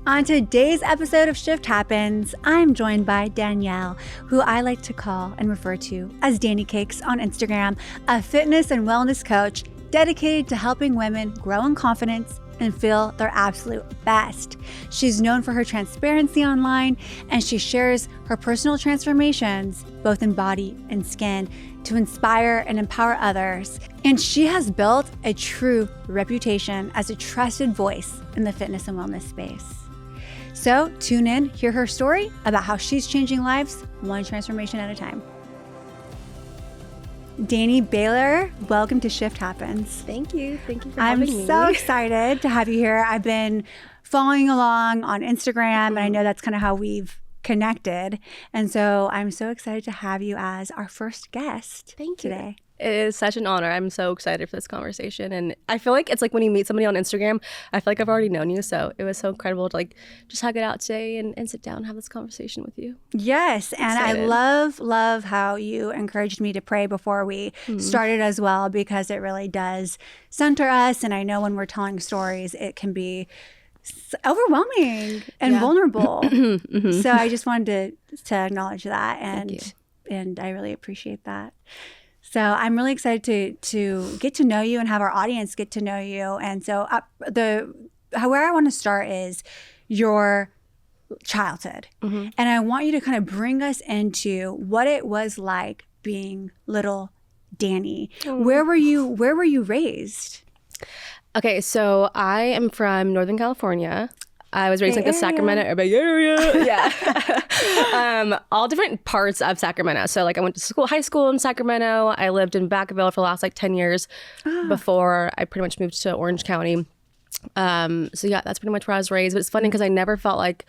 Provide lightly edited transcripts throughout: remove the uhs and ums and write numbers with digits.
On today's episode of Shift Happens, I'm joined by Danielle, who I like to call and refer to as Dani Cakes on Instagram, a fitness and wellness coach dedicated to helping women grow in confidence and feel their absolute best. She's known for her transparency online, and she shares her personal transformations, both in body and skin, to inspire and empower others. And she has built a true reputation as a trusted voice in the fitness and wellness space. So tune in, hear her story about how she's changing lives one transformation at a time. Dani Bailor, welcome to Shift Happens. Thank you. Thank you for having me. I'm so excited to have you here. I've been following along on Instagram, and I know that's kind of how we've connected. And so I'm so excited to have you as our first guest today. It is such an honor. I'm so excited for this conversation. And I feel like it's like when you meet somebody on Instagram, I feel like I've already known you. So it was so incredible to like just hug it out today and sit down and have this conversation with you. Yes. And I love how you encouraged me to pray before we started as well, because it really does center us. And I know when we're telling stories, it can be overwhelming and vulnerable. So I just wanted to acknowledge that. And I really appreciate that. So I'm really excited to get to know you and have our audience get to know you. And so where I want to start is your childhood. And I want you to kind of bring us into what it was like being little Dani. Where were you raised? Okay, so I am from Northern California. I was raised in the Sacramento Bay Area. Yeah. All different parts of Sacramento. So like I went to high school in Sacramento. I lived in Vacaville for the last like 10 years before I pretty much moved to Orange County. So yeah, that's pretty much where I was raised. But it's funny because I never felt like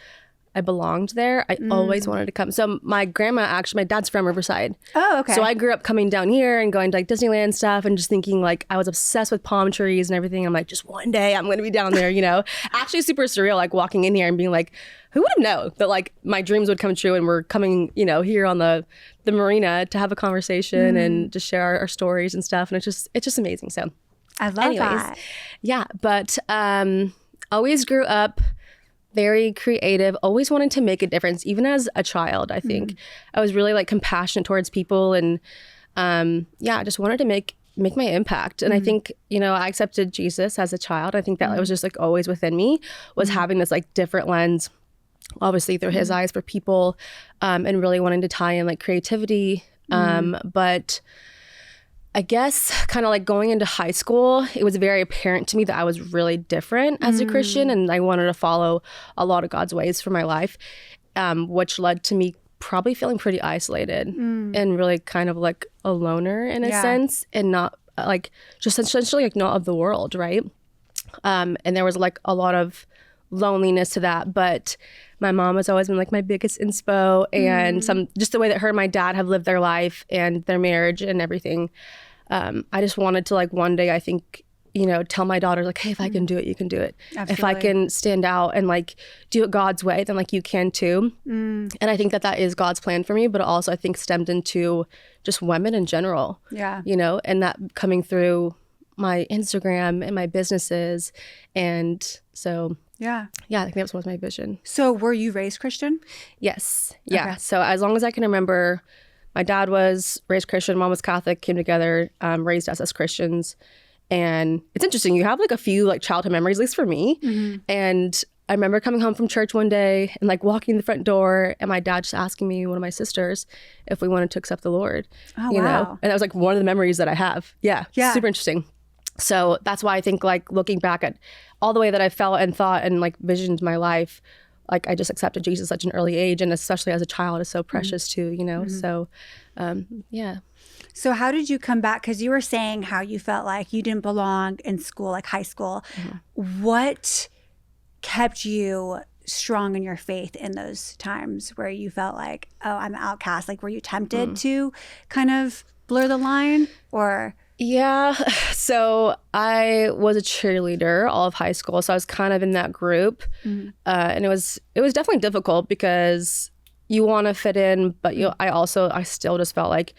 I belonged there. I always wanted to come. So my dad's from Riverside. Oh, okay. So I grew up coming down here and going to like Disneyland stuff and just thinking like I was obsessed with palm trees and everything. I'm like, just one day I'm going to be down there, you know? Actually super surreal, like walking in here and being like, who would have known that like my dreams would come true and we're coming, you know, here on the marina to have a conversation and just share our stories and stuff. And it's just amazing. So I love that. Yeah. But always grew up very creative, always wanted to make a difference, even as a child. I think I was really like compassionate towards people and I just wanted to make my impact. And I think, you know, I accepted Jesus as a child. I think that was just like always within me, was having this like different lens, obviously through his eyes for people, and really wanting to tie in like creativity. But I guess kind of like going into high school, it was very apparent to me that I was really different as a Christian, and I wanted to follow a lot of God's ways for my life, which led to me probably feeling pretty isolated and really kind of like a loner in a sense, and not like just essentially like not of the world, right? And there was like a lot of loneliness to that, but my mom has always been like my biggest inspo, and just the way that her and my dad have lived their life and their marriage and everything. I just wanted to like one day, I think, you know, tell my daughter like, hey, if I can do it, you can do it. Absolutely. If I can stand out and like do it God's way, then like you can too. And I think that is God's plan for me, but also I think stemmed into just women in general. Yeah. You know, and that coming through my Instagram and my businesses. And so I think that was my vision. So were you raised Christian? Yes. Yeah. Okay. So as long as I can remember, my dad was raised Christian, mom was Catholic, came together, raised us as Christians. And it's interesting, you have like a few like childhood memories, at least for me. And I remember coming home from church one day and like walking in the front door and my dad just asking me, one of my sisters, if we wanted to accept the Lord. Oh, you know? And that was like one of the memories that I have. Yeah. Super interesting. So that's why I think like looking back at all the way that I felt and thought and like visioned my life, like I just accepted Jesus at such an early age, and especially as a child is so precious too, you know? So, yeah. So how did you come back? Because you were saying how you felt like you didn't belong in school, like high school. What kept you strong in your faith in those times where you felt like, oh, I'm an outcast? Like, were you tempted to kind of blur the line or? Yeah. So I was a cheerleader all of high school. So I was kind of in that group. And it was definitely difficult because you want to fit in, but I still just felt like,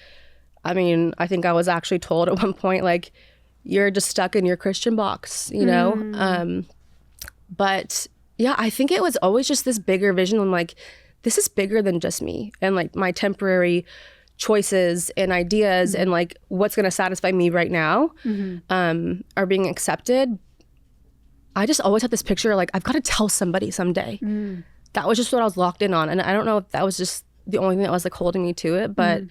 I mean, I think I was actually told at one point, like, you're just stuck in your Christian box, you know? But Yeah, I think it was always just this bigger vision. I'm like, this is bigger than just me and like my temporary choices and ideas and like what's going to satisfy me right now are being accepted. I just always had this picture like, I've got to tell somebody someday. That was just what I was locked in on. And I don't know if that was just the only thing that was like holding me to it, but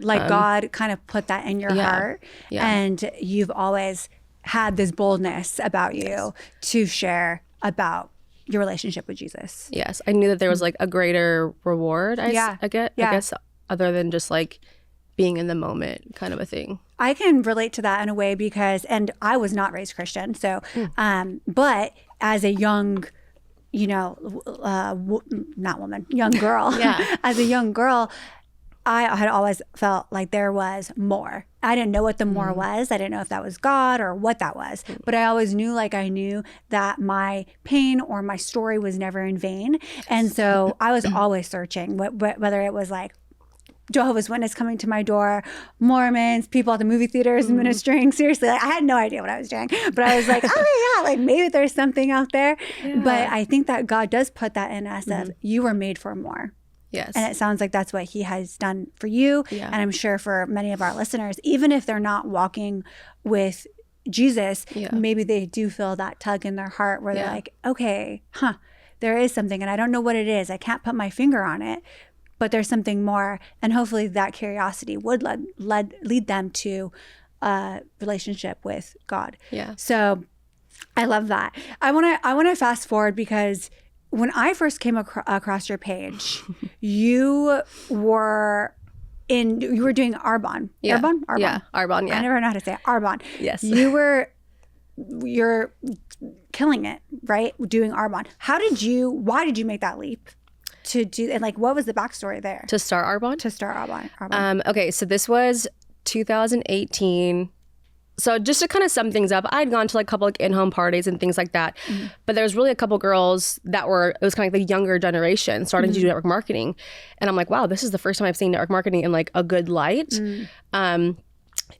like God kind of put that in your heart, and you've always had this boldness about you to share about your relationship with Jesus. Yes, I knew that there was like a greater reward. I guess other than just like being in the moment kind of a thing. I can relate to that in a way because, and I was not raised Christian, so, but as a young, you know, not woman, young girl, as a young girl, I had always felt like there was more. I didn't know what the more was. I didn't know if that was God or what that was. But I always knew, like I knew that my pain or my story was never in vain. And so I was always searching, whether it was like Jehovah's Witness coming to my door, Mormons, people at the movie theaters ministering. Seriously, like, I had no idea what I was doing. But I was like, oh yeah, like maybe there's something out there. Yeah. But I think that God does put that in us of you were made for more. Yes. And it sounds like that's what he has done for you. Yeah. And I'm sure for many of our listeners, even if they're not walking with Jesus, maybe they do feel that tug in their heart where they're like, okay, there is something and I don't know what it is. I can't put my finger on it, but there's something more. And hopefully that curiosity would lead them to a relationship with God. Yeah. So I love that. I want to fast forward because when I first came across your page, you were doing Arbonne. Yeah. Arbonne? Yeah, Arbonne, yeah. I never know how to say it. Arbonne. Yes. You're killing it, right? Doing Arbonne. Why did you make that leap to do, and like, what was the backstory there? To start Arbonne? To start Arbonne. Okay, so this was 2018. So just to kind of sum things up, I'd gone to like a couple like in-home parties and things like that. But there was really a couple girls that it was kind of like the younger generation starting to do network marketing. And I'm like, wow, this is the first time I've seen network marketing in like a good light. And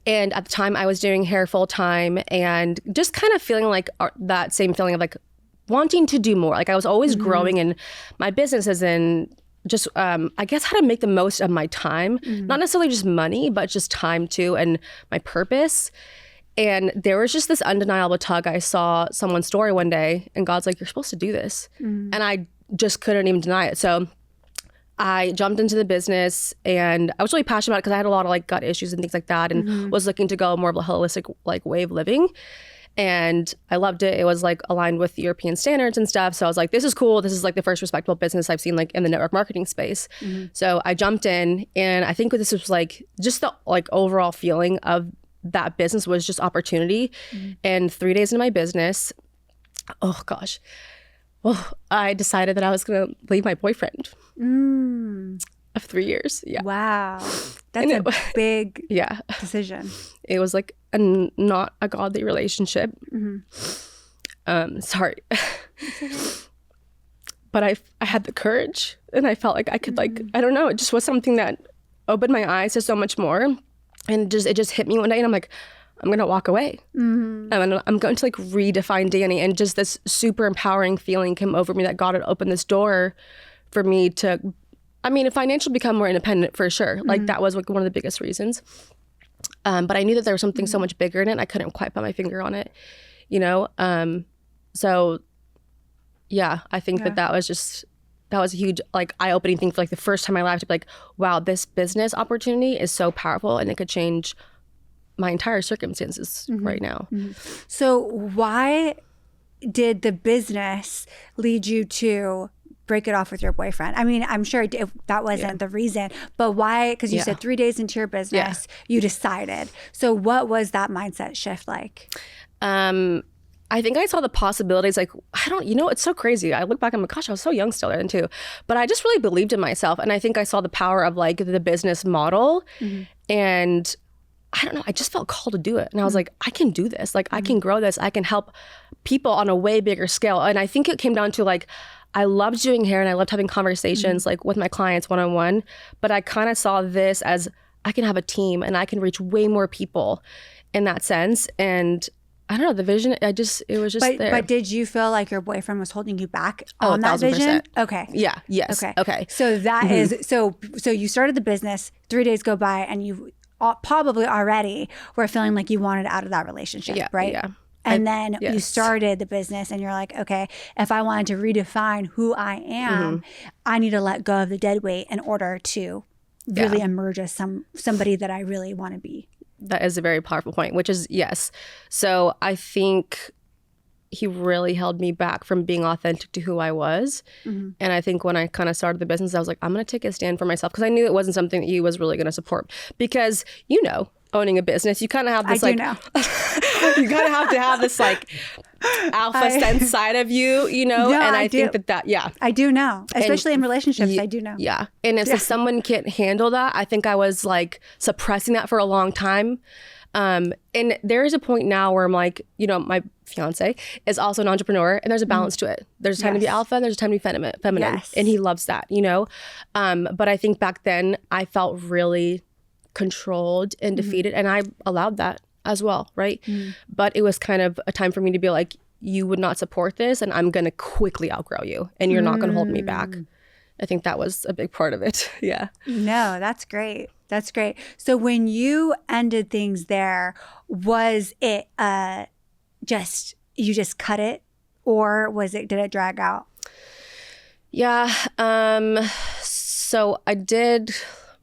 at the time I was doing hair full time and just kind of feeling like that same feeling of like wanting to do more. Like I was always growing in my businesses and just, I guess how to make the most of my time, not necessarily just money, but just time too, and my purpose. And there was just this undeniable tug. I saw someone's story one day and God's like, you're supposed to do this. And I just couldn't even deny it. So I jumped into the business and I was really passionate about it because I had a lot of like gut issues and things like that and was looking to go more of a holistic like way of living. And I loved it. It was like aligned with European standards and stuff. So I was like, this is cool. This is like the first respectable business I've seen like in the network marketing space. So I jumped in and I think this was like just the like overall feeling of that business was just opportunity. And 3 days into my business, I decided that I was going to leave my boyfriend of 3 years. Yeah. Wow. That's a big decision. It was like not a godly relationship. Sorry. But I had the courage and I felt like I could like, I don't know, it just was something that opened my eyes to so much more. And it just hit me one day and I'm like, I'm going to walk away. I'm going to like redefine Dani. And just this super empowering feeling came over me that God had opened this door for me to, financially become more independent for sure. Like that was like one of the biggest reasons. But I knew that there was something so much bigger in it. And I couldn't quite put my finger on it, you know? So yeah, I think that was a huge like eye-opening thing for like the first time in my life to be like, wow, this business opportunity is so powerful and it could change my entire circumstances right now. So why did the business lead you to break it off with your boyfriend? I mean, I'm sure that wasn't the reason, but why? Because you said 3 days into your business, you decided. So what was that mindset shift like? I think I saw the possibilities. Like, it's so crazy. I look back, I'm like, gosh, I was so young still then too. But I just really believed in myself. And I think I saw the power of like the business model. And I don't know, I just felt called to do it. And I was like, I can do this. Like, I can grow this. I can help people on a way bigger scale. And I think it came down to like, I loved doing hair and I loved having conversations like with my clients one-on-one. But I kind of saw this as I can have a team and I can reach way more people in that sense. And I don't know, the vision, it was just there. But did you feel like your boyfriend was holding you back on that 1,000%. vision? Okay. Yeah. Yes. Okay. So that is, so you started the business, 3 days go by and you probably already were feeling like you wanted out of that relationship, right? Yeah. And then you started the business and you're like, okay, if I wanted to redefine who I am, I need to let go of the dead weight in order to really emerge as somebody that I really want to be. That is a very powerful point, which is yes. So I think he really held me back from being authentic to who I was. And I think when I kind of started the business, I was like, I'm going to take a stand for myself, because I knew it wasn't something that he was really going to support. Because, you know, owning a business, you kind of have this you kind of have to have this like alpha sense side of you, you know? Yeah, and I think do. that, I do know, especially in relationships, I do know. Yeah. And if someone can't handle that, I think I was like suppressing that for a long time. And there is a point now where I'm like, you know, my fiance is also an entrepreneur and there's a balance to it. There's a time to be alpha and there's a time to be feminine. And he loves that, you know? But I think back then I felt really controlled and defeated, and I allowed that as well, right? But it was kind of a time for me to be like, you would not support this and I'm going to quickly outgrow you and you're not going to hold me back. I think that was a big part of it. Yeah. No, that's great. That's great. So when you ended things there, was it you just cut it, or did it drag out? Yeah. So I did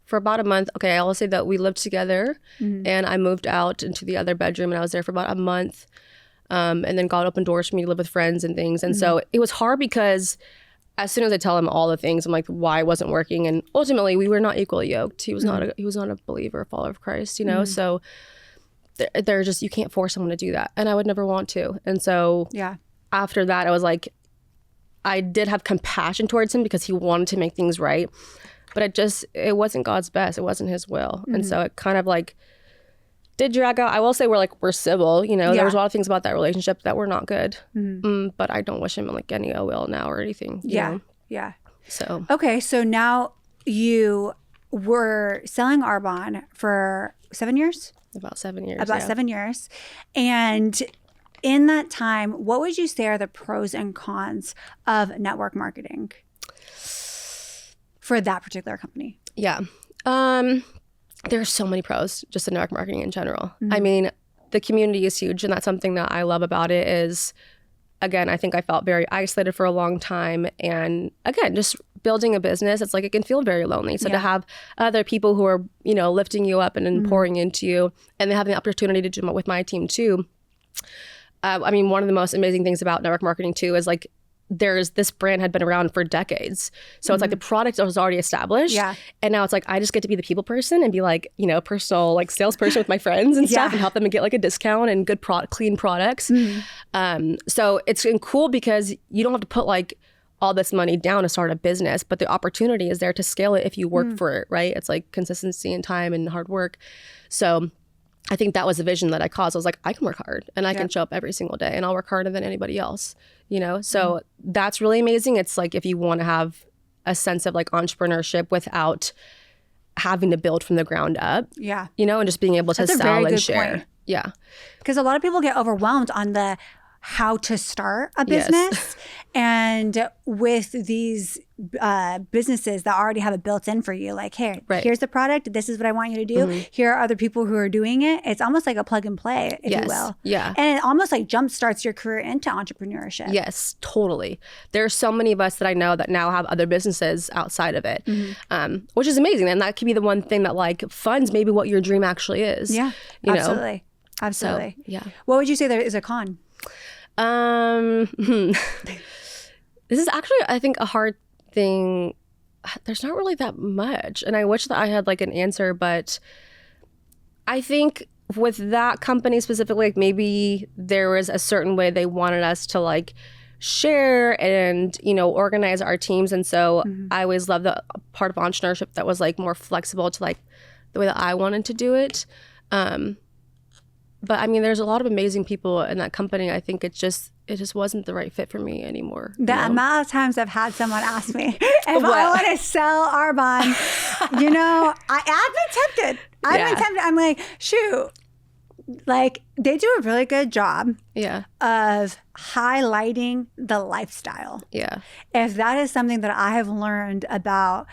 for about a month. Okay, I will say that we lived together and I moved out into the other bedroom and I was there for about a month. And then God opened doors for me to live with friends and things. And so it was hard because as soon as I tell him all the things, I'm like, why it wasn't working? And ultimately we were not equally yoked. He was not a believer, a follower of Christ, you know? So they're just, you can't force someone to do that. And I would never want to. And so after that, I was like, I did have compassion towards him because he wanted to make things right. But it wasn't God's best. It wasn't his will. And so it kind of like did drag out. I will say we're civil, you know, there was a lot of things about that relationship that were not good. But I don't wish him like any ill will now or anything. You know? Yeah. So. Okay. So now you were selling Arbonne for 7 years? About 7 years. About 7 years. And in that time, what would you say are the pros and cons of network marketing for that particular company? Yeah. There are so many pros just in network marketing in general. I mean, the community is huge, and that's something that I love about it is, again, I think I felt very isolated for a long time. And again, just building a business, it's like it can feel very lonely. So to have other people who are, you know, lifting you up and pouring into you, and they have the opportunity to do it with my team too. I mean, one of the most amazing things about network marketing too is like, this brand had been around for decades. So it's like the product was already established. Yeah. And now it's like, I just get to be the people person and be like, you know, personal like salesperson with my friends and stuff and help them get like a discount and good clean products. So it's cool because you don't have to put like all this money down to start a business, but the opportunity is there to scale it if you work for it, right? It's like consistency and time and hard work. So I think that was the vision that I caused. I was like, I can work hard and I can show up every single day and I'll work harder than anybody else, you know? So that's really amazing. It's like if you want to have a sense of like entrepreneurship without having to build from the ground up, you know, and just being able to sell and share. Point. Yeah. Because a lot of people get overwhelmed on the how to start a business. And with these businesses that already have it built in for you, like, hey, here's the product. This is what I want you to do. Here are other people who are doing it. It's almost like a plug and play, if you will. Yeah. And it almost like jump starts your career into entrepreneurship. Yes, totally. There are so many of us that I know that now have other businesses outside of it, which is amazing. And that could be the one thing that like funds maybe what your dream actually is. Yeah, you absolutely. know? Absolutely. So, yeah. What would you say there is a con? This is actually, I think, a hard thing. There's not really that much. And I wish that I had like an answer, but I think with that company specifically, like maybe there was a certain way they wanted us to like share and, you know, organize our teams. And so I always loved the part of entrepreneurship that was like more flexible to like the way that I wanted to do it. But I mean, there's a lot of amazing people in that company. I think it just wasn't the right fit for me anymore. The amount of times I've had someone ask me if I want to sell Arbonne, you know, I've been tempted. I've been tempted. I'm like, shoot, like they do a really good job Yeah. of highlighting the lifestyle. Yeah. If that is something that I have learned about,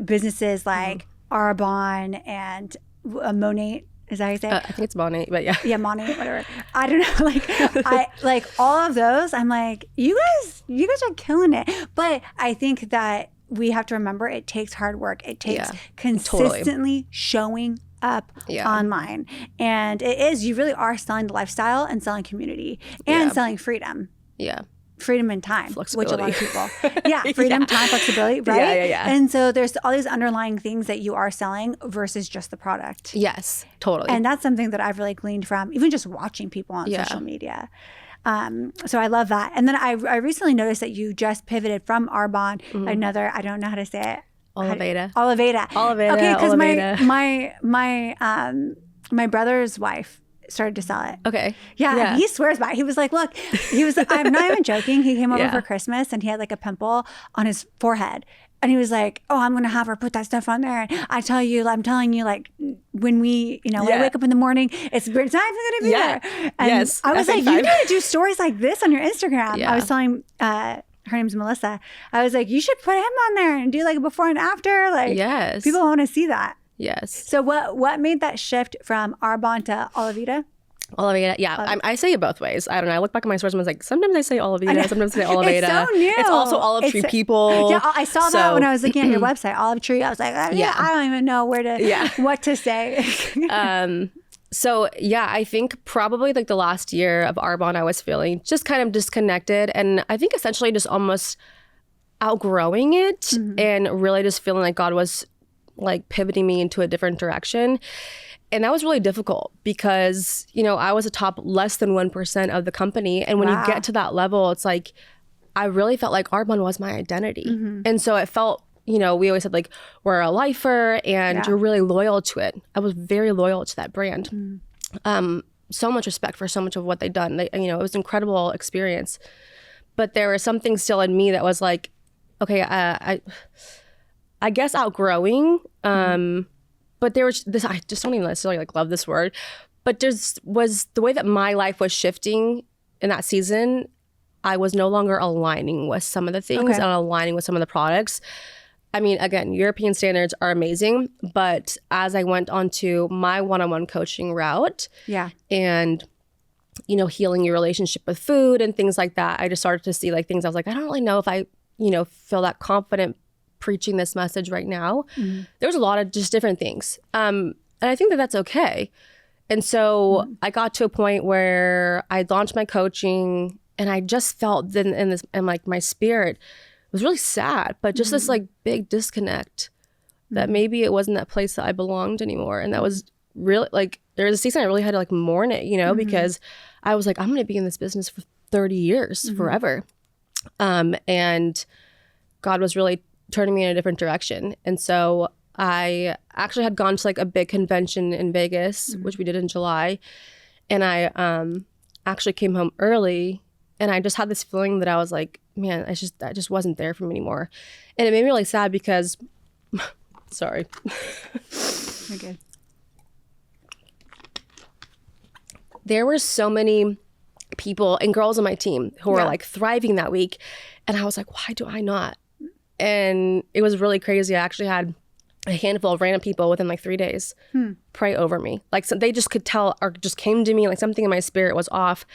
businesses like Arbonne and Monet, is that how you say it? I think it's Monet, but yeah. Yeah, Monet, whatever. I don't know. Like all of those, I'm like, you guys are killing it. But I think that we have to remember it takes hard work. It takes consistently showing up online. And it is, you really are selling the lifestyle and selling community and selling freedom. Yeah. Freedom and time, which a lot of people, freedom, Yeah. time, flexibility, right? Yeah. And so there's all these underlying things that you are selling versus just the product. Yes, totally. And that's something that I've really gleaned from even just watching people on social media. So I love that. And then I recently noticed that you just pivoted from Arbonne, another, I don't know how to say it. Oliveda. Okay, because my brother's wife started to sell it. Okay. Yeah, and he swears by it. He was like, look, I'm not even joking. He came over for Christmas and he had like a pimple on his forehead. And he was like, oh, I'm going to have her put that stuff on there. And I'm telling you, like when we, when I wake up in the morning, it's not even going to be there. And I was like, you need to do stories like this on your Instagram. Yeah. I was telling, her name's Melissa. I was like, you should put him on there and do like a before and after. Like, people want to see that. Yes. So what made that shift from Arbonne to Oliveda? Oliveda, I say it both ways. I don't know. I look back at my stories and I was like, sometimes I say Oliveda, sometimes I say Oliveda. It's so new. It's also Olive Tree People. Yeah, I saw that when I was looking at your website, Olive Tree. I was like, I don't even know what to say. So I think probably like the last year of Arbonne, I was feeling just kind of disconnected, and I think essentially just almost outgrowing it, and really just feeling like God was like pivoting me into a different direction. And that was really difficult because, I was a top less than 1% of the company. And when you get to that level, it's like, I really felt like Arbonne was my identity. And so it felt, we always said like, we're a lifer and you're really loyal to it. I was very loyal to that brand. So much respect for so much of what they'd done. It was an incredible experience. But there was something still in me that was like, okay, I guess outgrowing, but there was this, I just don't even necessarily like love this word, but was the way that my life was shifting in that season. I was no longer aligning with some of the things and aligning with some of the products. I mean, again, European standards are amazing, but as I went on to my one-on-one coaching route and, healing your relationship with food and things like that, I just started to see like things I was like, I don't really know if I, feel that confident preaching this message right now. There's a lot of just different things. And I think that that's okay. And so I got to a point where I launched my coaching and I just felt in like my spirit was really sad, but just this like big disconnect that maybe it wasn't that place that I belonged anymore. And that was really like, there was a season I really had to like mourn it, because I was like, I'm going to be in this business for 30 years, forever. And God was really turning me in a different direction. And so I actually had gone to like a big convention in Vegas, which we did in July. And I actually came home early and I just had this feeling that I was like, man, that just wasn't there for me anymore. And it made me really sad because, sorry. You're good. There were so many people and girls on my team who were like thriving that week. And I was like, why do I not? And it was really crazy. I actually had a handful of random people within like 3 days pray over me. Like so they just could tell or just came to me like something in my spirit was off.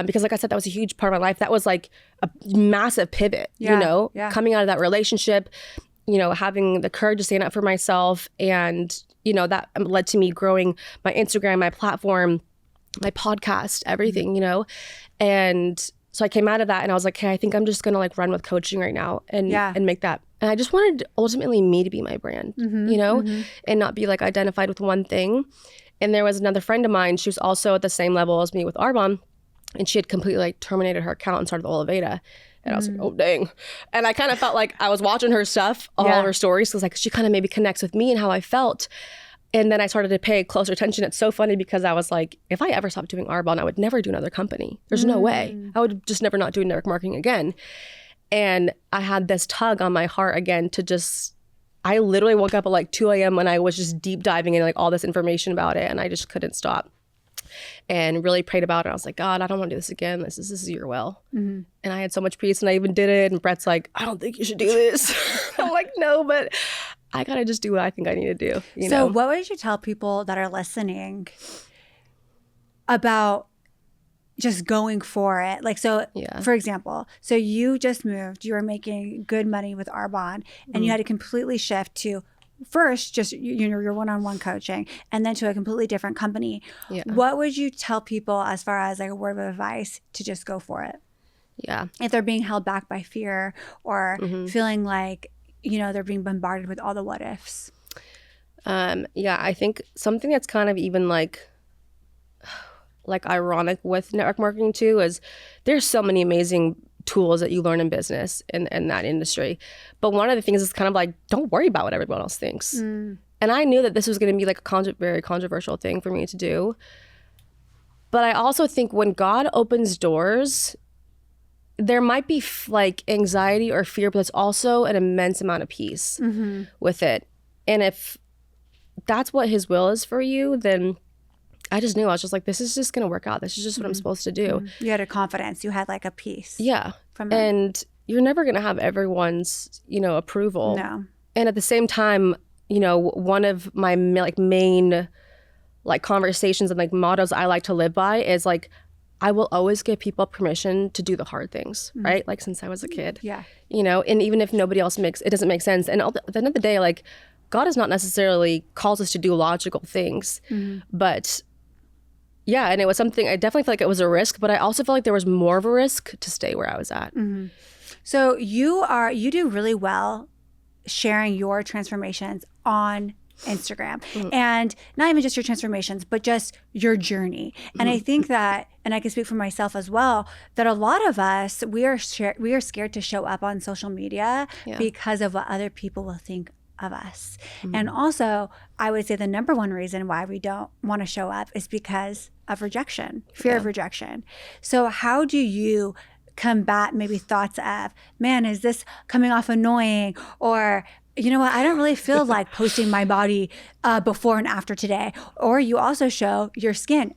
Because like I said, that was a huge part of my life. That was like a massive pivot, coming out of that relationship, having the courage to stand up for myself. And, that led to me growing my Instagram, my platform, my podcast, everything, And so I came out of that and I was like, hey, I think I'm just going to like run with coaching right now and make that. And I just wanted ultimately me to be my brand, and not be like identified with one thing. And there was another friend of mine. She was also at the same level as me with Arbonne. And she had completely like terminated her account and started Oliveda. And I was like, oh, dang. And I kind of felt like I was watching her stuff, all of her stories. Because like she kind of maybe connects with me and how I felt. And then I started to pay closer attention. It's so funny because I was like, if I ever stopped doing Arbonne, I would never do another company. There's no way. I would just never not do network marketing again. And I had this tug on my heart again to just, I literally woke up at like 2 a.m. when I was just deep diving into like all this information about it. And I just couldn't stop. and really prayed about it. I was like, God, I don't want to do this again. This is your will. And I had so much peace, and I even did it. And Brett's like, I don't think you should do this. I'm like, no, but I got to just do what I think I need to do. You know? What would you tell people that are listening about just going for it? Like, so for example, so you just moved, you were making good money with Arbonne, and you had to completely shift to first just, you know, your one-on-one coaching, and then to a completely different company. What would you tell people as far as like a word of advice to just go for it? If they're being held back by fear or feeling like, you know, they're being bombarded with all the what ifs. I think something that's kind of even like ironic with network marketing too is there's so many amazing tools that you learn in business in that industry. But one of the things is kind of like, don't worry about what everyone else thinks. And I knew that this was going to be like a very controversial thing for me to do. But I also think when God opens doors, there might be like anxiety or fear, but there's also an immense amount of peace with it. And if that's what his will is for you, then I just knew. I was just like, this is just going to work out. This is just what I'm supposed to do. You had a confidence. You had like a peace. From it. And you're never going to have everyone's, you know, approval. No. And at the same time, you know, one of my main like conversations and like mottos I like to live by is like, I will always give people permission to do the hard things, right? Like since I was a kid. You know, and even if nobody else it doesn't make sense. And at the end of the day, like God has not necessarily called us to do logical things, but yeah, and it was something, I definitely feel like it was a risk, but I also felt like there was more of a risk to stay where I was at. So you do really well sharing your transformations on Instagram, and not even just your transformations, but just your journey. And I think that, and I can speak for myself as well, that a lot of us, we are scared to show up on social media because of what other people will think of us. And also, I would say the number one reason why we don't want to show up is because of rejection, fear of rejection. So how do you combat maybe thoughts of, man, is this coming off annoying? Or, you know what, I don't really feel like posting my body before and after today. Or you also show your skin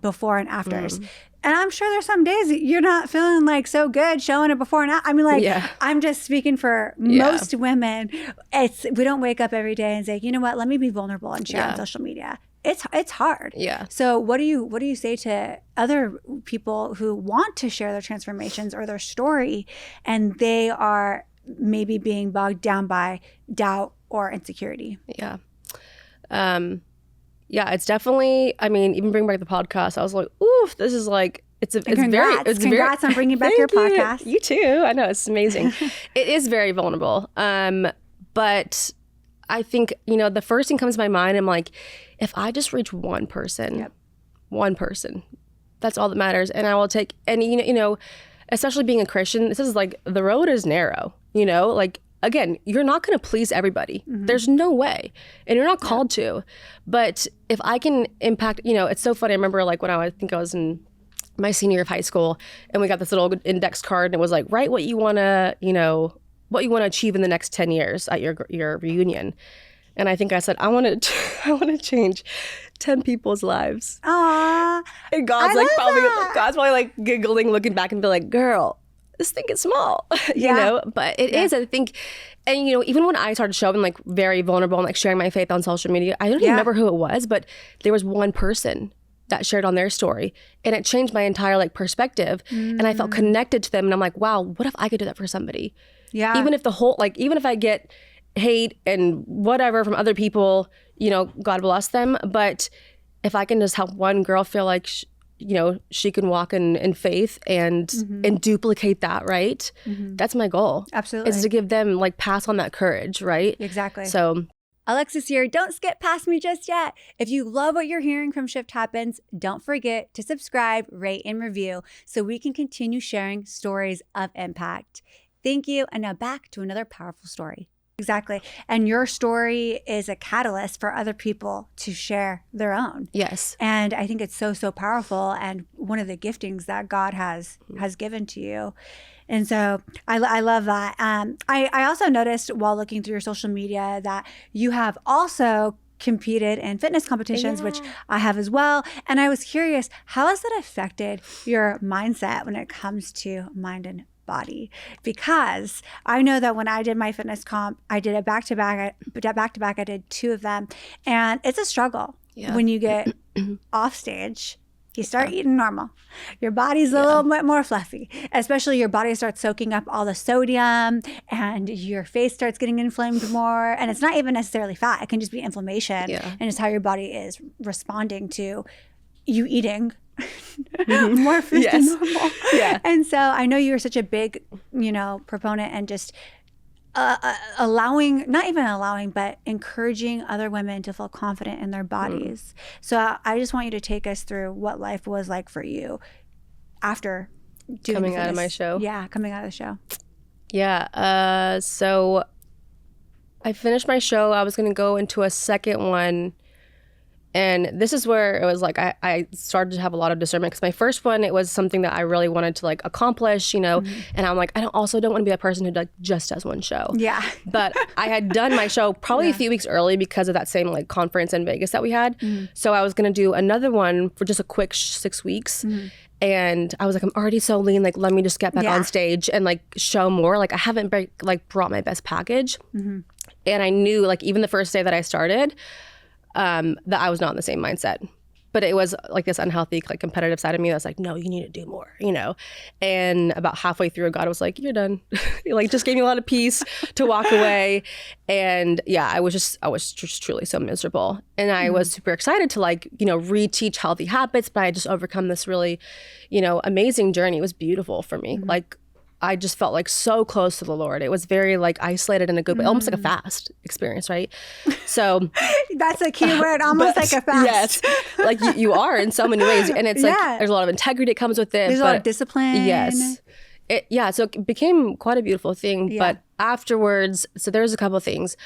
before and afters. And I'm sure there's some days you're not feeling like so good showing it before and after. I mean, like, I'm just speaking for most women. We don't wake up every day and say, you know what, let me be vulnerable and share on social media. It's hard. So what do you say to other people who want to share their transformations or their story, and they are maybe being bogged down by doubt or insecurity? It's definitely, I mean, even bring back the podcast, I was like, oof, this is like, congrats on bringing back your podcast. You too. I know, it's amazing. It is very vulnerable. But I think, you know, the first thing comes to my mind, I'm like, if I just reach one person, that's all that matters. And I will take, and you know, especially being a Christian, this is like, the road is narrow, you know, like, again, you're not going to please everybody. There's no way. And you're not called to. But if I can impact, you know, it's so funny. I remember like when I think I was in my senior year of high school, and we got this little index card, and it was like, write what you want to, you know, what you want to achieve in the next 10 years at your reunion. And I think I said, I want to change 10 people's lives. Aww. And God's probably like giggling, looking back and be like, girl, this thing is small, you know, but it is, I think. And, you know, even when I started showing like very vulnerable and like sharing my faith on social media, I don't even remember who it was, but there was one person that shared on their story, and it changed my entire like perspective. And I felt connected to them. And I'm like, wow, what if I could do that for somebody? Even if I get hate and whatever from other people, you know, God bless them. But if I can just help one girl feel like, you know, she can walk in faith and duplicate that, right? That's my goal. Absolutely. Is to give them, like, pass on that courage, right? Exactly. So Alexis here. Don't skip past me just yet. If you love what you're hearing from Shift Happens, don't forget to subscribe, rate, and review so we can continue sharing stories of impact. Thank you. And now back to another powerful story. Exactly. And your story is a catalyst for other people to share their own. Yes. And I think it's so, so powerful, and one of the giftings that God has given to you. And so I love that. I also noticed while looking through your social media that you have also competed in fitness competitions, which I have as well. And I was curious, how has that affected your mindset when it comes to mind and body? Because I know that when I did my fitness comp, I did it back to back. I did 2 of them, and it's a struggle when you get off stage. You start eating normal. Your body's a little bit more fluffy, especially your body starts soaking up all the sodium and your face starts getting inflamed more. And it's not even necessarily fat. It can just be inflammation and just how your body is responding to you eating more food than normal. And so I know you're such a big, proponent and just not even allowing, but encouraging other women to feel confident in their bodies. So I just want you to take us through what life was like for you after coming out of my show. Yeah, coming out of the show. Yeah. So I finished my show. I was going to go into a second one. And this is where it was like I started to have a lot of discernment, because my first one, it was something that I really wanted to like accomplish, and I'm like, I don't want to be that person who like just does one show. Yeah. But I had done my show probably a few weeks early because of that same like conference in Vegas that we had. So I was going to do another one for just a quick 6 weeks. And I was like, I'm already so lean. Like, let me just get back on stage and like show more. Like, I haven't brought my best package. And I knew like even the first day that I started, that I was not in the same mindset, but it was like this unhealthy, like competitive side of me that's like, no, you need to do more, and about halfway through, God was like, you're done. He like just gave me a lot of peace to walk away. And I was just truly so miserable. And I was super excited to like, reteach healthy habits, but I just overcome this really, amazing journey. It was beautiful for me. Like, I just felt like so close to the Lord. It was very like isolated in a good way, almost like a fast experience, right? So that's a key word, almost like a fast. Yes, like you are in so many ways, and it's like there's a lot of integrity that comes with it. There's a lot of discipline. Yes, so it became quite a beautiful thing. But afterwards, so there's a couple of things.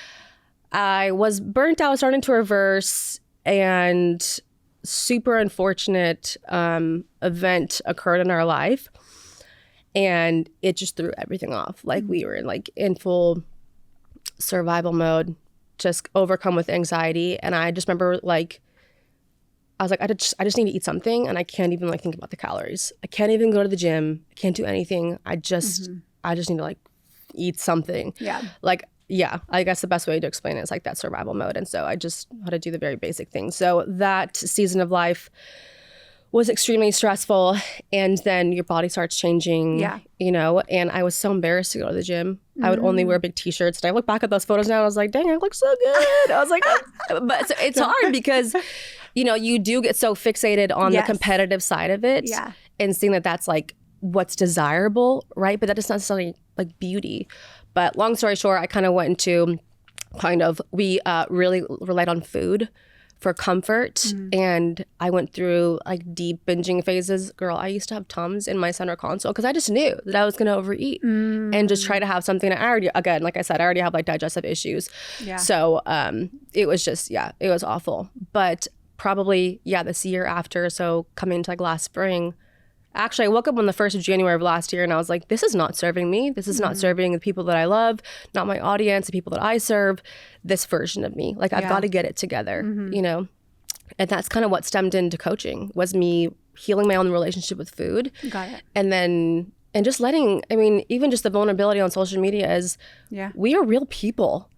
I was burnt out, starting to reverse, and super unfortunate event occurred in our life. And it just threw everything off. Like we were in full survival mode, just overcome with anxiety. And I just remember I was like, I just need to eat something, and I can't even like think about the calories. I can't even go to the gym. I can't do anything. I just need to like eat something. I guess the best way to explain it is like that survival mode. And so I just had to do the very basic things. So that season of life was extremely stressful, and then your body starts changing, and I was so embarrassed to go to the gym. I would only wear big t-shirts, and I look back at those photos now and I was like, dang, I look so good. I was like, but it's hard because, you do get so fixated on the competitive side of it and seeing that that's like what's desirable, right? But that is not necessarily like beauty. But long story short, I kind of went into we really relied on food for comfort. And I went through like deep binging phases. Girl, I used to have Tums in my center console because I just knew that I was going to overeat and just try to have something that I already, again, like I said, I already have like digestive issues. So it was just, it was awful. But probably, this year after, so coming into like last spring, actually I woke up on the 1st of January of last year and I was like, this is not serving me. This is not serving the people that I love, not my audience, the people that I serve, this version of me. Like I've got to get it together, And that's kind of what stemmed into coaching, was me healing my own relationship with food. Got it. And just letting, even just the vulnerability on social media is, we are real people,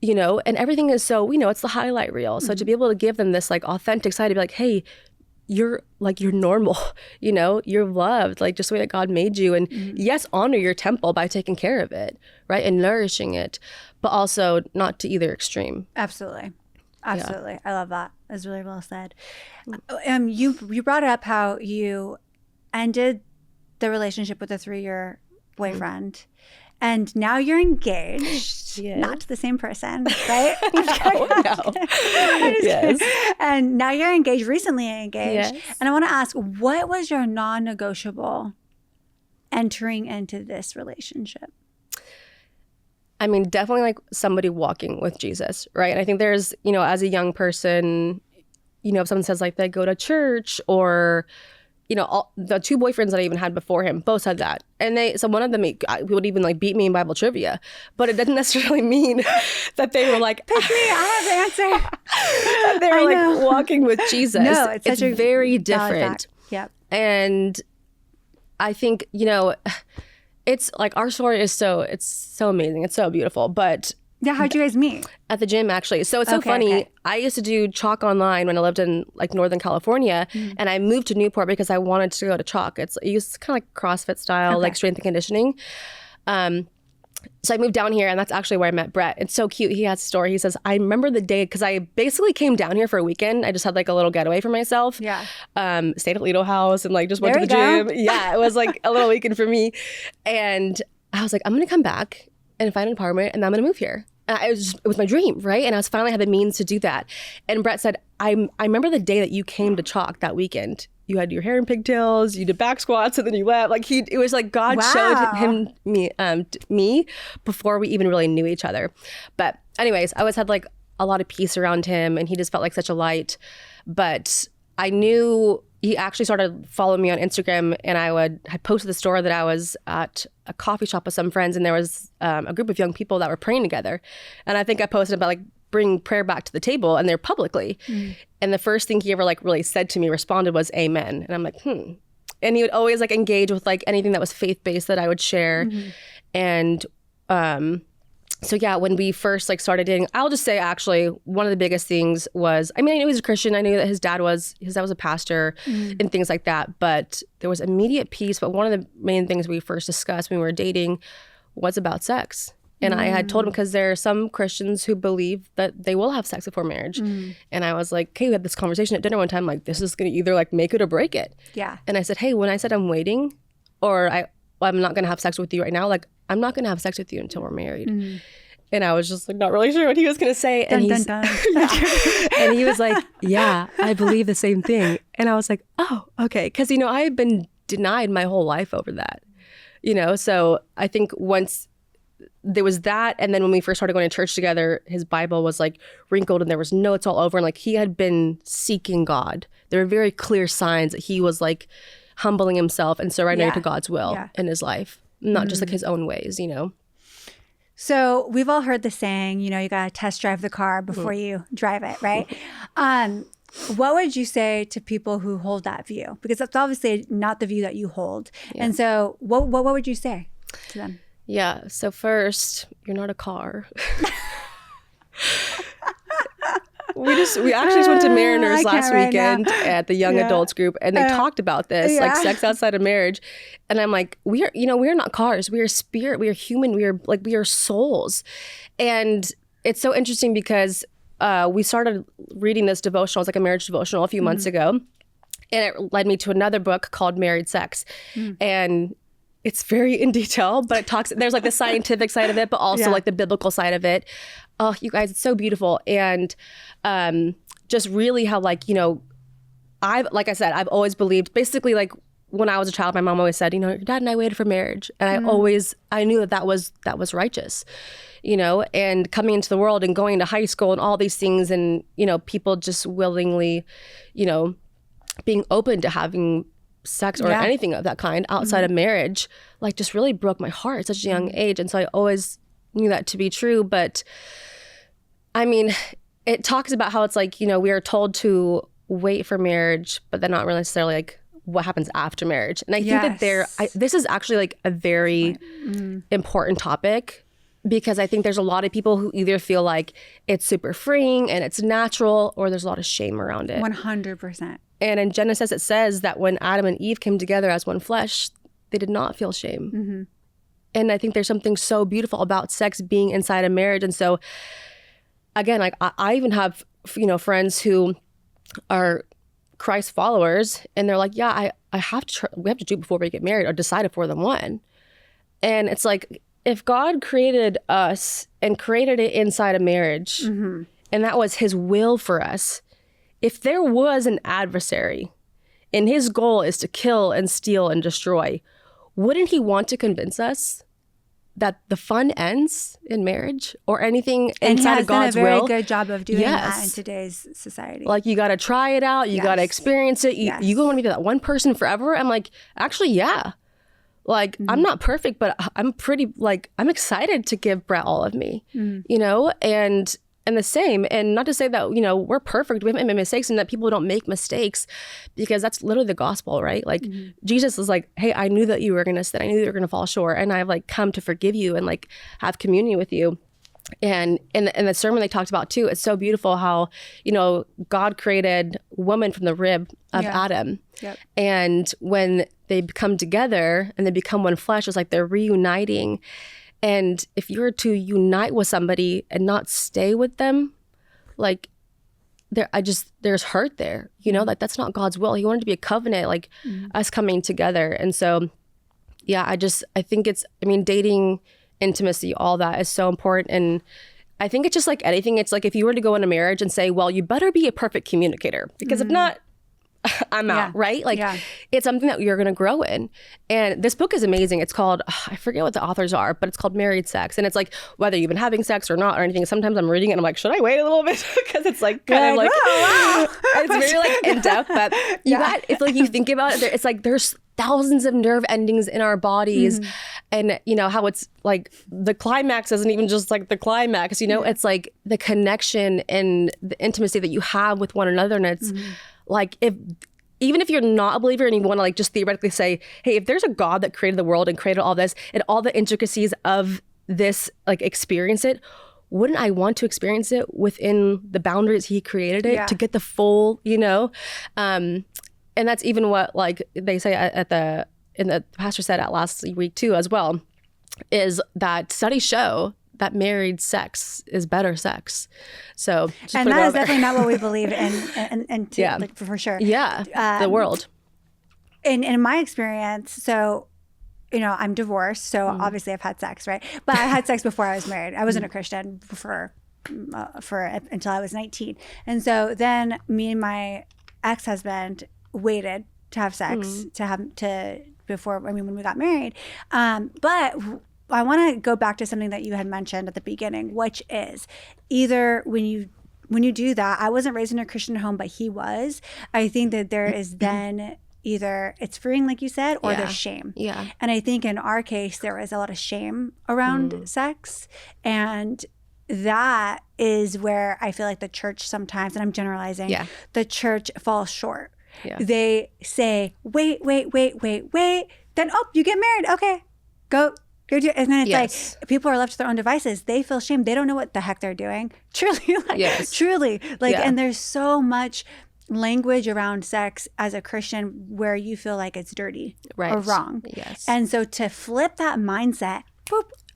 and everything is so, it's the highlight reel. So to be able to give them this like authentic side, to be like, hey, you're normal, you're loved, like just the way that God made you. And yes, honor your temple by taking care of it, right? And nourishing it, but also not to either extreme. Absolutely. I love that. That's really well said. You brought up how you ended the relationship with a 3-year boyfriend. And now you're engaged, not to the same person, right? No. Yes. And now you're engaged, recently engaged. Yes. And I want to ask, what was your non-negotiable entering into this relationship? Definitely like somebody walking with Jesus, right? And I think there's, as a young person, if someone says like they go to church or, the two boyfriends that I even had before him both said that. And so one of them would even like beat me in Bible trivia, but it doesn't necessarily mean that they were like, pick me, I have the answer. They were like walking with Jesus. No, it's such a very different. Yep. And I think, it's like our story is it's so amazing. It's so beautiful. But yeah, how'd you guys meet? At the gym, actually. So it's so funny. Okay. I used to do chalk online when I lived in like Northern California, and I moved to Newport because I wanted to go to chalk. It's kind of like CrossFit style, like strength and conditioning. So I moved down here, and that's actually where I met Brett. It's so cute. He has a story. He says, I remember the day, because I basically came down here for a weekend. I just had like a little getaway for myself. Yeah. Stayed at Lido House and like just went to the gym. Yeah, it was like a little weekend for me. And I was like, I'm going to come back and find an apartment, and I'm going to move here. It was my dream, right? And I finally had the means to do that. And Brett said, I remember the day that you came to chalk that weekend. You had your hair in pigtails, you did back squats, and then you left. Like it was like God showed me before we even really knew each other. But anyways, I always had like a lot of peace around him, and he just felt like such a light. But I knew he actually started following me on Instagram, and I had posted the story that I was at a coffee shop with some friends, and there was a group of young people that were praying together. And I think I posted about like bring prayer back to the table, and they're publicly. And the first thing he ever like really said to me, responded, was amen. And I'm like, And he would always like engage with like anything that was faith-based that I would share. And so yeah, when we first like started dating, I'll just say actually one of the biggest things was, I knew he was a Christian. I knew that his dad was a pastor and things like that. But there was immediate peace. But one of the main things we first discussed when we were dating was about sex. And I had told him, because there are some Christians who believe that they will have sex before marriage. And I was like, okay, we had this conversation at dinner one time, like this is going to either like make it or break it. Yeah. And I said, hey, when I said I'm waiting, or I'm not going to have sex with you right now, like I'm not going to have sex with you until we're married. And I was just like not really sure what he was going to say. And and he was like, yeah, I believe the same thing. And I was like, oh, okay. Because, I had been denied my whole life over that, So I think once there was that, and then when we first started going to church together, his Bible was like wrinkled and there was notes all over, and like he had been seeking God. There were very clear signs that he was like humbling himself and surrendering to God's will in his life, not just like his own ways, So we've all heard the saying, you got to test drive the car before you drive it, right? What would you say to people who hold that view? Because that's obviously not the view that you hold. And so what would you say to them? Yeah. So first, you're not a car. We actually just went to Mariners last weekend at the young adults group, and they talked about this, like sex outside of marriage. And I'm like, we are not cars. We are spirit. We are human. We are souls. And it's so interesting because we started reading this devotional. It's like a marriage devotional a few months ago. And it led me to another book called Married Sex. And it's very in detail, but there's like the scientific side of it, but also like the biblical side of it. Oh, you guys, it's so beautiful. And just really how like like I said, I've always believed, basically like when I was a child, my mom always said, your dad and I waited for marriage. And I knew that was righteous, and coming into the world and going to high school and all these things, and, people just willingly, being open to having sex or anything of that kind outside of marriage, like just really broke my heart at such a young age. And so I always knew that to be true. But I mean, it talks about how it's like, we are told to wait for marriage, but then not really necessarily like what happens after marriage. And I think that this is actually like a very important topic, because I think there's a lot of people who either feel like it's super freeing and it's natural, or there's a lot of shame around it. 100%. And in Genesis, it says that when Adam and Eve came together as one flesh, they did not feel shame. And I think there's something so beautiful about sex being inside a marriage. And so, again, like I even have, friends who are Christ followers, and they're like, yeah, we have to do it before we get married, or decide if we're the one. And it's like, if God created us and created it inside a marriage, and that was his will for us, if there was an adversary and his goal is to kill and steal and destroy, wouldn't he want to convince us that the fun ends in marriage or anything and inside he has of God's done a very will. good job of doing that in Yes. today's society. Like, you got to try it out. You got to Yes. experience it. You Yes. you want to be that one person forever? I'm like, actually, yeah. Like, I'm not perfect, but I'm pretty, like, I'm excited to give Brett all of me, you know, and the same. And not to say that, you know, we're perfect. We haven't made mistakes and that people don't make mistakes, because that's literally the gospel, right? Like, Jesus is like, hey, I knew that you were going to sin. I knew that you were going to fall short. And I've like come to forgive you and like have communion with you. And in the sermon they talked about too, it's so beautiful how, you know, God created woman from the rib of Adam. Yep. And when they come together and they become one flesh, it's like they're reuniting. And if you were to unite with somebody and not stay with them, like there's hurt there, you know, like that's not God's will. He wanted to be a covenant, like us coming together. And so, yeah, I think dating, intimacy, all that is so important. And I think it's just like anything. It's like if you were to go in a marriage and say, well, you better be a perfect communicator, because if not, I'm out, right? Like, it's something that you're going to grow in. And this book is amazing. It's called, I forget what the authors are, but it's called Married Sex. And it's like, whether you've been having sex or not or anything, sometimes I'm reading it and I'm like, should I wait a little bit? Because it's like kind of like, wow. it's very like in depth, but if like you think about it, it's like there's thousands of nerve endings in our bodies. And you know how it's like the climax isn't even just like the climax, you know, it's like the connection and the intimacy that you have with one another. And it's like, even if you're not a believer and you want to like just theoretically say, hey, if there's a God that created the world and created all this and all the intricacies of this, like experience it, wouldn't I want to experience it within the boundaries he created it to get the full, you know? And that's even what like they say in the pastor said at last week too as well, is that studies show that married sex is better sex. So and that is definitely not what we believe in like, for sure. Yeah, the world. In my experience, so, you know, I'm divorced, so obviously I've had sex, right? But I had sex before I was married. I wasn't a Christian for until I was 19. And so then me and my ex-husband waited to have sex when we got married. But I want to go back to something that you had mentioned at the beginning, which is either when you do that, I wasn't raised in a Christian home, but he was. I think that there is then either it's freeing, like you said, or there's shame. Yeah. And I think in our case, there was a lot of shame around sex. And that is where I feel like the church sometimes, and I'm generalizing, the church falls short. Yeah. They say, wait. Then, you get married. Okay, go do it. And then it's like people are left to their own devices. They feel shame. They don't know what the heck they're doing. Truly. And there's so much language around sex as a Christian where you feel like it's dirty or wrong. Yes. And so to flip that mindset,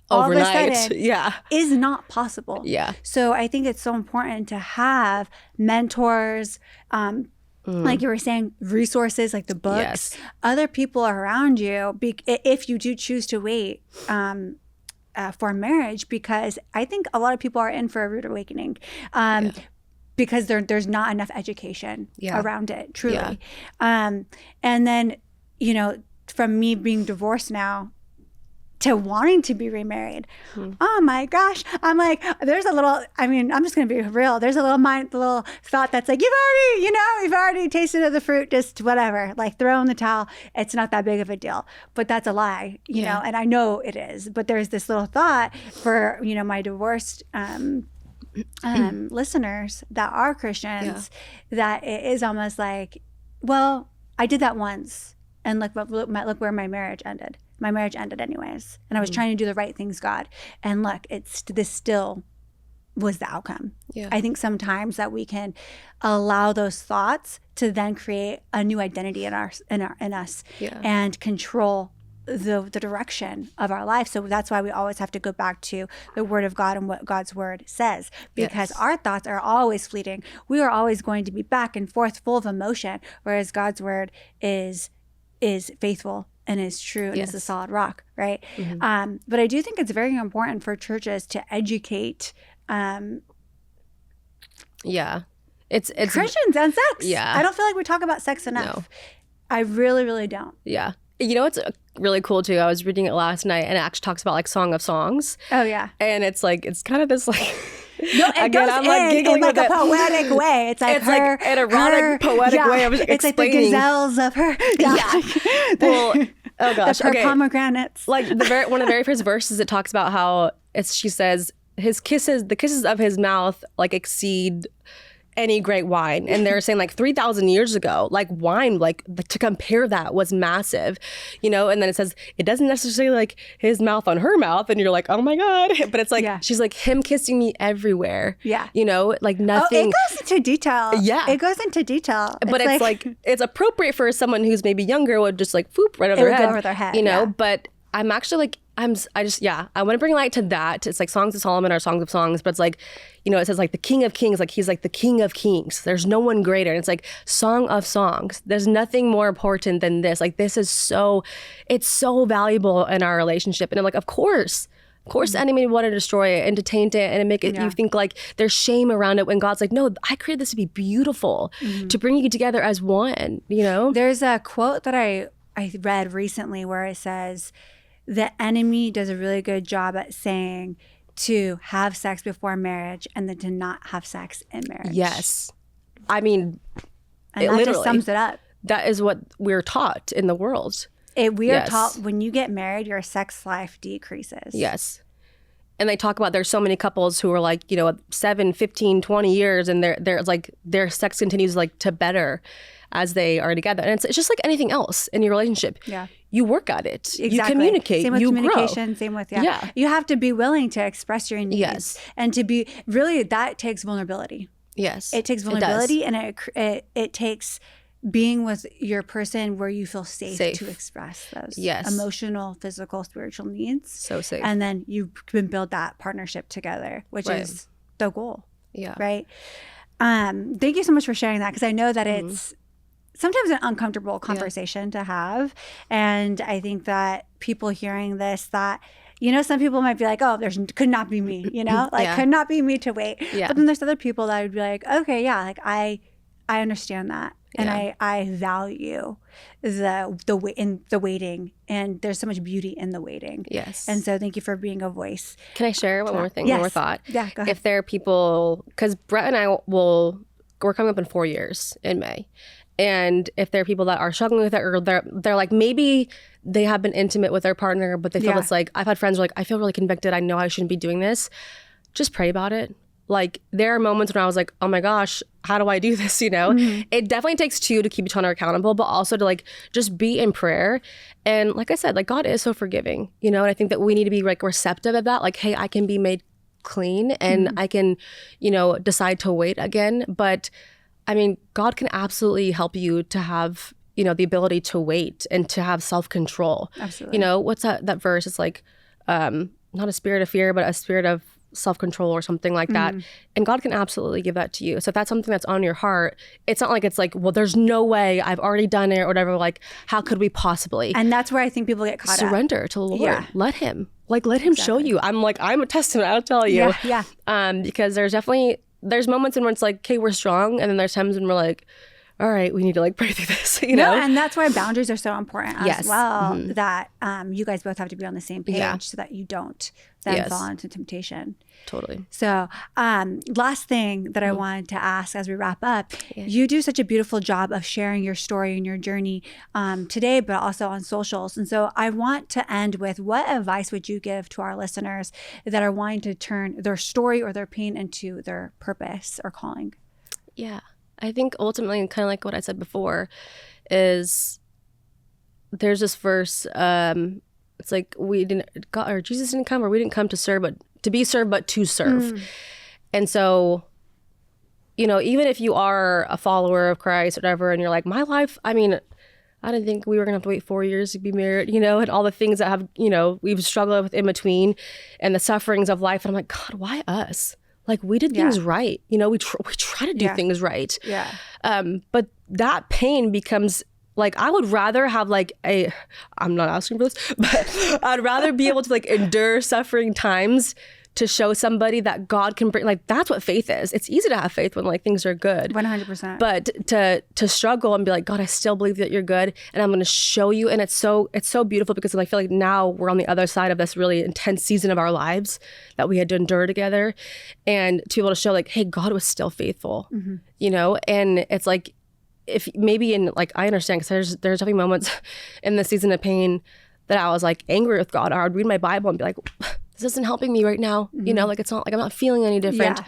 all overnight, of a sudden, is not possible. Yeah. So I think it's so important to have mentors, like you were saying, resources like the books, other people around you, if you do choose to wait for marriage, because I think a lot of people are in for a rude awakening because there's not enough education around it, truly. And then, you know, from me being divorced now to wanting to be remarried. Oh my gosh. I'm like, I'm just going to be real. There's a little thought that's like, you've already tasted of the fruit, just whatever, like throw in the towel. It's not that big of a deal, but that's a lie, you know, and I know it is, but there's this little thought for, you know, my divorced, listeners that are Christians, that it is almost like, well, I did that once and look where my marriage ended. My marriage ended anyways. And I was trying to do the right things, God. And look, this still was the outcome. Yeah. I think sometimes that we can allow those thoughts to then create a new identity in us and control the direction of our life. So that's why we always have to go back to the word of God and what God's word says, because our thoughts are always fleeting. We are always going to be back and forth, full of emotion, whereas God's word is faithful and is true and is a solid rock, right? But I do think it's very important for churches to educate it's Christians on sex. I don't feel like we talk about sex enough. No. I really, really don't. You know what's really cool too? I was reading it last night, and it actually talks about like Song of Songs. Oh yeah. And it's like, it's kind of this like, no, it goes I'm like giggling in like a poetic way. It's like like an erotic, poetic way of explaining. It's like the gazelles of her. Yeah. Well, oh gosh. The pomegranates. Like one of the very first verses, it talks about how she says the kisses of his mouth like exceed any great wine. And they're saying like 3,000 years ago, like wine, like to compare that was massive, you know? And then it says, it doesn't necessarily like his mouth on her mouth. And you're like, oh my God. But it's like, she's like him kissing me everywhere. Yeah. You know, like nothing. Oh, it goes into detail. Yeah. It goes into detail. But it's like, it's appropriate for someone who's maybe younger would just like, whoop, right over their head. Go over their head. You know, but I'm actually like, I want to bring light to that. It's like Songs of Solomon or Songs of Songs, but it's like, you know, it says like the King of Kings, like he's like the King of Kings. There's no one greater. And it's like Song of Songs. There's nothing more important than this. Like this is it's so valuable in our relationship. And I'm like, of course, the enemy would want to destroy it and to taint it and to make it, you think like there's shame around it when God's like, no, I created this to be beautiful, to bring you together as one, you know? There's a quote that I read recently where it says, the enemy does a really good job at saying to have sex before marriage and then to not have sex in marriage. Yes. I mean, and that just sums it up. That is what we're taught in the world. We are taught when you get married, your sex life decreases. Yes. And they talk about there's so many couples who are like, you know, 7, 15, 20 years and they're like their sex continues like to better as they are together. And it's just like anything else in your relationship. Yeah. You work at it. Exactly. You communicate. Same with you communication. Grow. Same with, You have to be willing to express your needs. Yes. And to be, really, that takes vulnerability. Yes. It takes vulnerability and it takes being with your person where you feel safe. To express those emotional, physical, spiritual needs. So safe. And then you can build that partnership together, which is the goal. Yeah. Right? Thank you so much for sharing that, because I know that it's sometimes an uncomfortable conversation to have. And I think that people hearing this, that, you know, some people might be like, oh, could not be me, you know, like could not be me to wait. Yeah. But then there's other people that would be like, okay, like I understand that. And I value the waiting, and there's so much beauty in the waiting. Yes. And so thank you for being a voice. Can I share one more thing, one more thought? Yeah, go ahead. If there are people, because Brett and I we're coming up in 4 years in May. And if there are people that are struggling with it, or they're like, maybe they have been intimate with their partner, but they feel it's like, I've had friends who are like, I feel really convicted. I know I shouldn't be doing this. Just pray about it. Like, there are moments when I was like, oh my gosh, how do I do this? You know, it definitely takes two to keep each other accountable, but also to like just be in prayer. And like I said, like God is so forgiving, you know, and I think that we need to be like receptive of that. Like, hey, I can be made clean and I can, you know, decide to wait again. But I mean, God can absolutely help you to have, you know, the ability to wait and to have self-control. Absolutely. You know, what's that verse? It's like, not a spirit of fear, but a spirit of self-control or something like that. And God can absolutely give that to you. So if that's something that's on your heart, it's not like it's like, well, there's no way, I've already done it or whatever. Like, how could we possibly? And that's where I think people get caught Surrender to the Lord. Yeah. Let him show you. I'm a testament, I'll tell you. Yeah. Because there's moments when it's like, okay, we're strong. And then there's times when we're like, all right, we need to like pray through this, you know? And that's why boundaries are so important as well, that you guys both have to be on the same page so that you don't then fall into temptation. Totally. So last thing that I wanted to ask as we wrap up, you do such a beautiful job of sharing your story and your journey today, but also on socials. And so I want to end with, what advice would you give to our listeners that are wanting to turn their story or their pain into their purpose or calling? Yeah. I think ultimately, kind of like what I said before, is there's this verse. It's like Jesus didn't come, or we didn't come to serve, but to be served, but to serve. And so, you know, even if you are a follower of Christ or whatever, and you're like, my life, I mean, I didn't think we were gonna have to wait 4 years to be married, you know, and all the things that have, you know, we've struggled with in between, and the sufferings of life. And I'm like, God, why us? Like, we did things right. You know, we try to do things right. Yeah. But that pain becomes like, I would rather have like I'm not asking for this, but I'd rather be able to like endure suffering times to show somebody that God can bring, like, that's what faith is. It's easy to have faith when like things are good. 100%. But to struggle and be like, God, I still believe that you're good, and I'm going to show you. And it's so beautiful, because I feel like now we're on the other side of this really intense season of our lives that we had to endure together, and to be able to show like, hey, God was still faithful, you know? And it's like, if maybe in like, I understand, because there's definitely moments in the season of pain that I was like angry with God, or I would read my Bible and be like, this isn't helping me right now. You know, like, it's not like I'm not feeling any different. Yeah.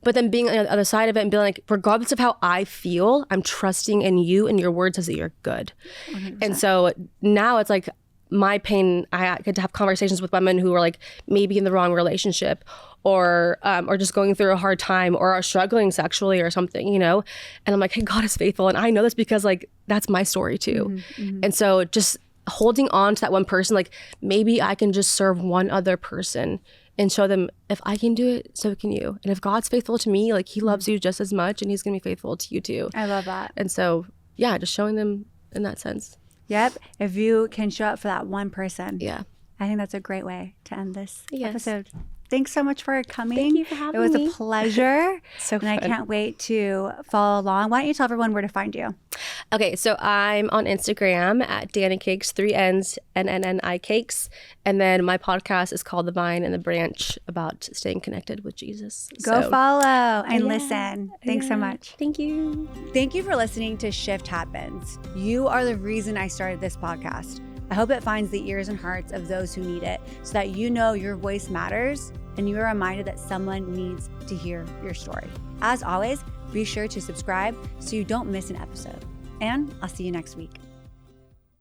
But then being on the other side of it and being like, regardless of how I feel, I'm trusting in you, and your word says that you're good. 100%. And so now it's like my pain, I get to have conversations with women who are like maybe in the wrong relationship, or just going through a hard time, or are struggling sexually or something, you know? And I'm like, hey, God is faithful. And I know this because like, that's my story too. And so just holding on to that one person, like, maybe I can just serve one other person and show them, if I can do it, so can you. And if God's faithful to me, like, he loves you just as much, and he's gonna be faithful to you too. I love that. And so, yeah, just showing them in that sense. Yep. If you can show up for that one person. Yeah. I think that's a great way to end this Yes. episode. Thanks so much for coming. Thank you for having me. It was me. a pleasure. So fun. And I can't wait to follow along. Why don't you tell everyone where to find you? Okay, so I'm on Instagram at Dani Cakes, 3 N's, NNNI Cakes. And then my podcast is called The Vine and the Branch, about staying connected with Jesus. Go follow and listen. Thanks so much. Thank you. Thank you for listening to Shift Happens. You are the reason I started this podcast. I hope it finds the ears and hearts of those who need it, so that you know your voice matters and you are reminded that someone needs to hear your story. As always, be sure to subscribe so you don't miss an episode. And I'll see you next week.